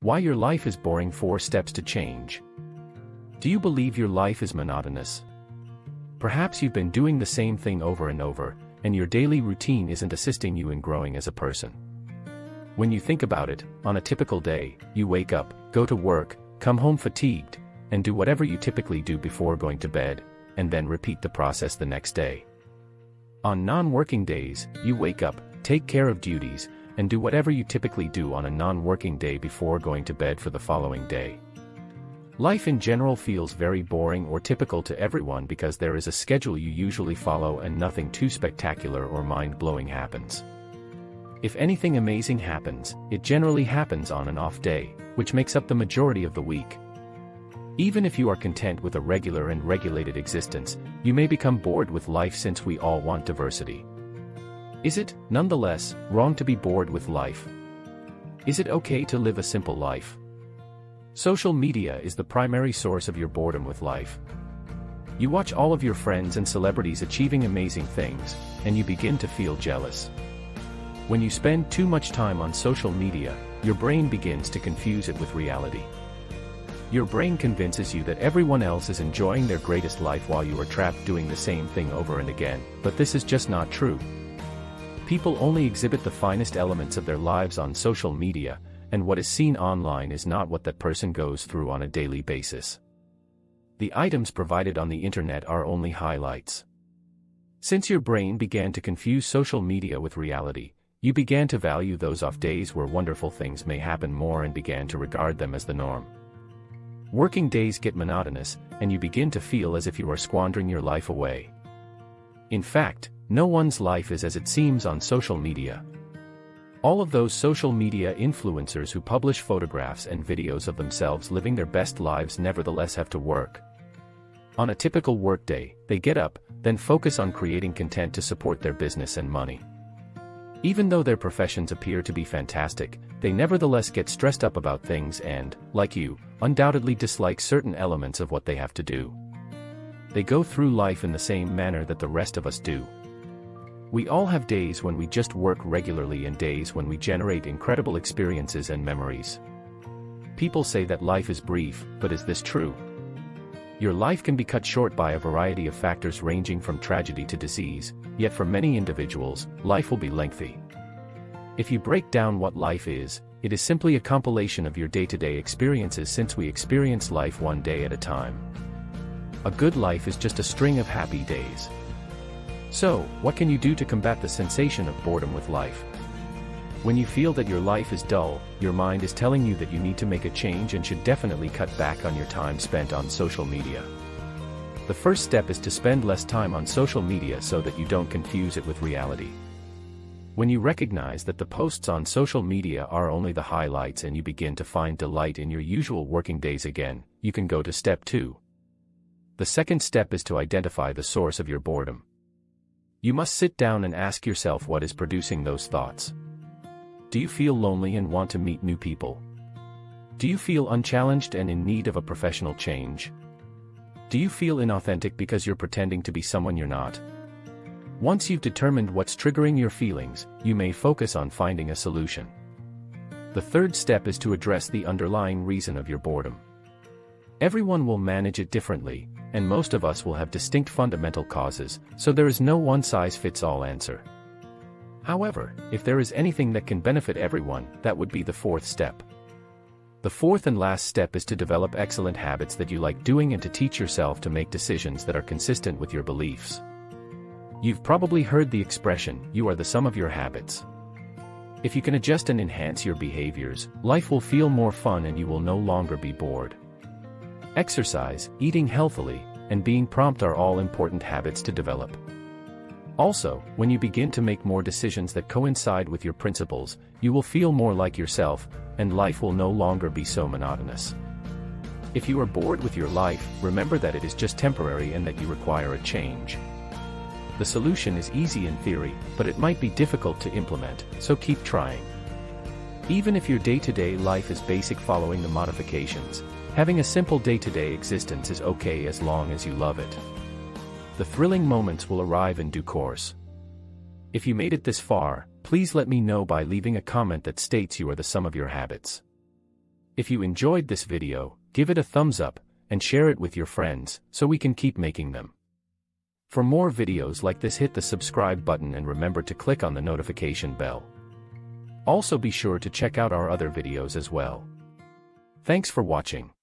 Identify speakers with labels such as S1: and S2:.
S1: Why your life is boring. 4 steps to change. Do you believe your life is monotonous? Perhaps you've been doing the same thing over and over, and your daily routine isn't assisting you in growing as a person. When you think about it, on a typical day, you wake up, go to work, come home fatigued, and do whatever you typically do before going to bed, and then repeat the process the next day. On non-working days, you wake up, take care of duties, and do whatever you typically do on a non-working day before going to bed for the following day. Life in general feels very boring or typical to everyone because there is a schedule you usually follow and nothing too spectacular or mind-blowing happens. If anything amazing happens, it generally happens on an off day, which makes up the majority of the week. Even if you are content with a regular and regulated existence, you may become bored with life since we all want diversity. Is it, nonetheless, wrong to be bored with life? Is it okay to live a simple life? Social media is the primary source of your boredom with life. You watch all of your friends and celebrities achieving amazing things, and you begin to feel jealous. When you spend too much time on social media, your brain begins to confuse it with reality. Your brain convinces you that everyone else is enjoying their greatest life while you are trapped doing the same thing over and again, but this is just not true. People only exhibit the finest elements of their lives on social media, and what is seen online is not what that person goes through on a daily basis. The items provided on the internet are only highlights. Since your brain began to confuse social media with reality, you began to value those off days where wonderful things may happen more and began to regard them as the norm. Working days get monotonous, and you begin to feel as if you are squandering your life away. In fact, no one's life is as it seems on social media. All of those social media influencers who publish photographs and videos of themselves living their best lives nevertheless have to work. On a typical workday, they get up, then focus on creating content to support their business and money. Even though their professions appear to be fantastic, they nevertheless get stressed up about things and, like you, undoubtedly dislike certain elements of what they have to do. They go through life in the same manner that the rest of us do. We all have days when we just work regularly and days when we generate incredible experiences and memories. People say that life is brief, but is this true? Your life can be cut short by a variety of factors ranging from tragedy to disease, yet for many individuals, life will be lengthy. If you break down what life is, it is simply a compilation of your day-to-day experiences since we experience life one day at a time. A good life is just a string of happy days. So, what can you do to combat the sensation of boredom with life? When you feel that your life is dull, your mind is telling you that you need to make a change and should definitely cut back on your time spent on social media. The first step is to spend less time on social media so that you don't confuse it with reality. When you recognize that the posts on social media are only the highlights and you begin to find delight in your usual working days again, you can go to step 2. The second step is to identify the source of your boredom. You must sit down and ask yourself what is producing those thoughts. Do you feel lonely and want to meet new people? Do you feel unchallenged and in need of a professional change? Do you feel inauthentic because you're pretending to be someone you're not? Once you've determined what's triggering your feelings, you may focus on finding a solution. The third step is to address the underlying reason of your boredom. Everyone will manage it differently, and most of us will have distinct fundamental causes, so there is no one-size-fits-all answer. However, if there is anything that can benefit everyone, that would be the fourth step. The fourth and last step is to develop excellent habits that you like doing and to teach yourself to make decisions that are consistent with your beliefs. You've probably heard the expression, "You are the sum of your habits." If you can adjust and enhance your behaviors, life will feel more fun and you will no longer be bored. Exercise, eating healthily, and being prompt are all important habits to develop. Also, when you begin to make more decisions that coincide with your principles, you will feel more like yourself, and life will no longer be so monotonous. If you are bored with your life, remember that it is just temporary and that you require a change. The solution is easy in theory, but it might be difficult to implement, so keep trying. Even if your day-to-day life is basic following the modifications, having a simple day-to-day existence is okay as long as you love it. The thrilling moments will arrive in due course. If you made it this far, please let me know by leaving a comment that states you are the sum of your habits. If you enjoyed this video, give it a thumbs up, and share it with your friends, so we can keep making them. For more videos like this, hit the subscribe button and remember to click on the notification bell. Also be sure to check out our other videos as well. Thanks for watching.